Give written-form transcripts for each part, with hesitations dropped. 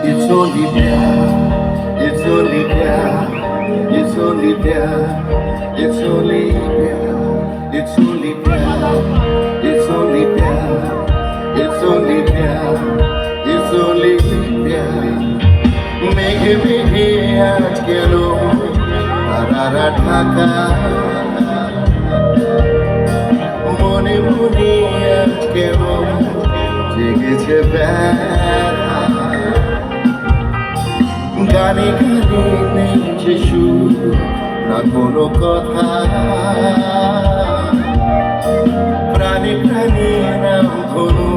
It's only there, it's only there, it's only there, it's only there, it's only there, it's only there, it's only there, it's only there. মেঘে মেঘে আজ গেল তারারা ঢাকা, মনে মনে আজ কেমন জেগেছে ব্যথা। গানে গানে নেই যে সুর, না কোনো কথা, প্রাণে প্রাণে নাম ধরু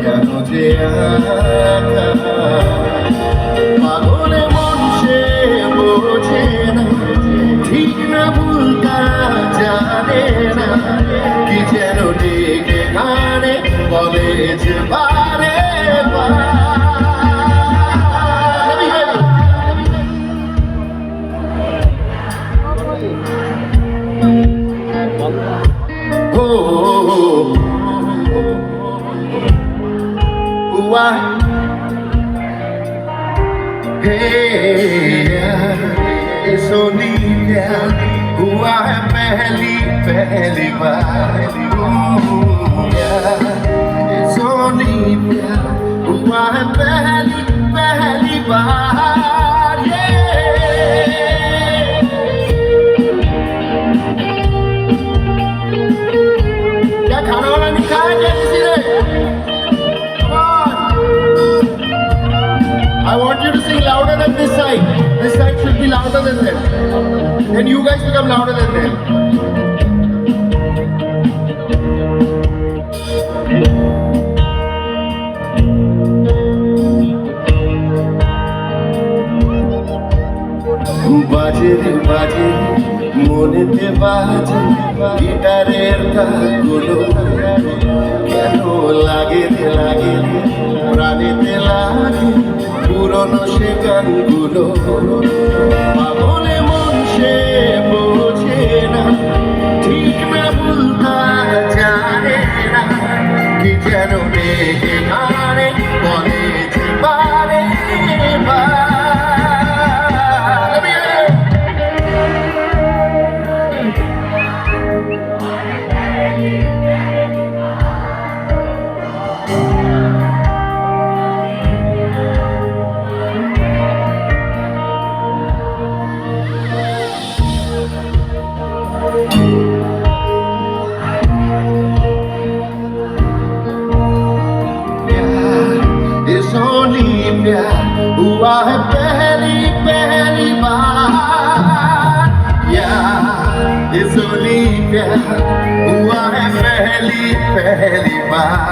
কেন যে আঘাত। পাগলে মন সে বোঝে না, ঠিক না ভুল তা জানে না, কি যেন ডেকে গানে বলে যে বারে বার। सोनी हुआ है पहली पहली बार, सोनी हुआ है पहली पहली बार। क्या खाना वाना नहीं खाया क्या किसी ने? I want you to sing louder than this side. This side should be louder than them. Then you guys become louder than them. বাজে বাজে মনেতে বাজে গিটারের তারগুলো, কেন লাগে লাগে প্রাণেতে লাগে পুরনো সে গানগুলো। পাগলে মন সে বোঝে না, ঠিক না ভুল তা জানে না, কি যেন ডেকে গানে বলে যে বারে বার। हुआ है पहली पहली बार, इस होली प्यार हुआ है पहली पहली बार।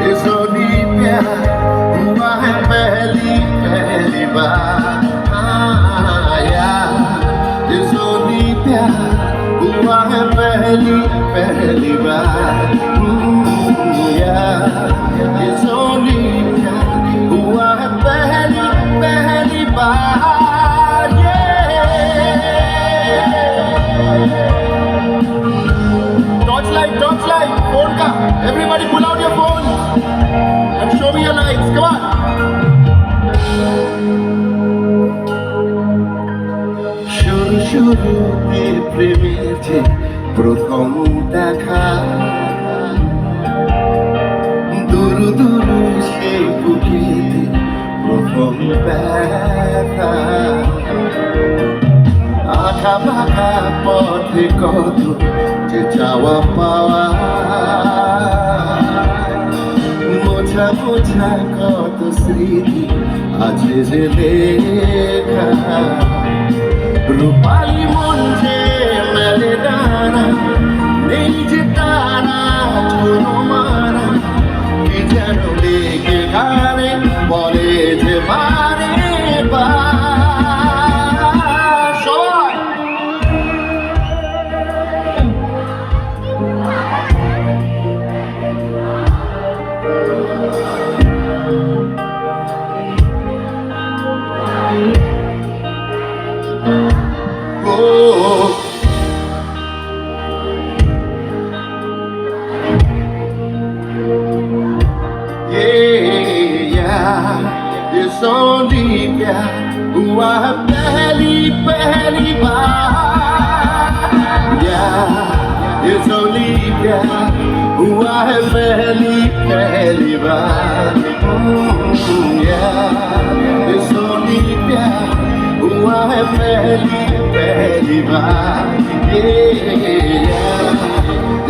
इस होली प्यार हुआ है पहली पहली बार। इस होली प्यार हुआ है पहली पहली बार। इस होली हुआ है पहली पहली बार। Torch light, phone ka. Everybody pull out your phones and show me your lights. Come on. শুরু শুরুতে প্রেমের যে প্রথম দেখা, দুরু দুরু সেই বুকেতে প্রথম ব্যথা। আঁকা বাঁকা পথে কত যে চাওয়া পাওয়া, মোছা মোছা কত স্মৃতি আছে যে লেখা। রূপালী মন যে মেলে ডানা, নেই যে তারা কোনো মারা, কি যেন ডেকে গানে বলে যে বারে বার। সবাই oh प्यार हुआ है पहली पहली बार यार इस होली प्यार हुआ है पहली पहली बार यार इस होली प्यार हुआ है पहली पहली बार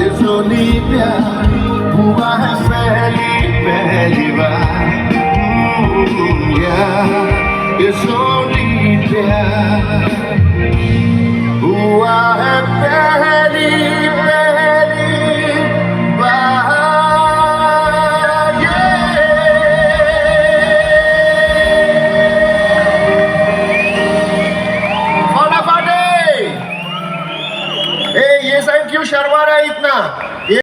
इस होली प्यार हुआ है पहली पहली बार इस होली प्यार हुआ है पहली पहली बार फटाफट ये सब क्यों शर्मा रहा है इतना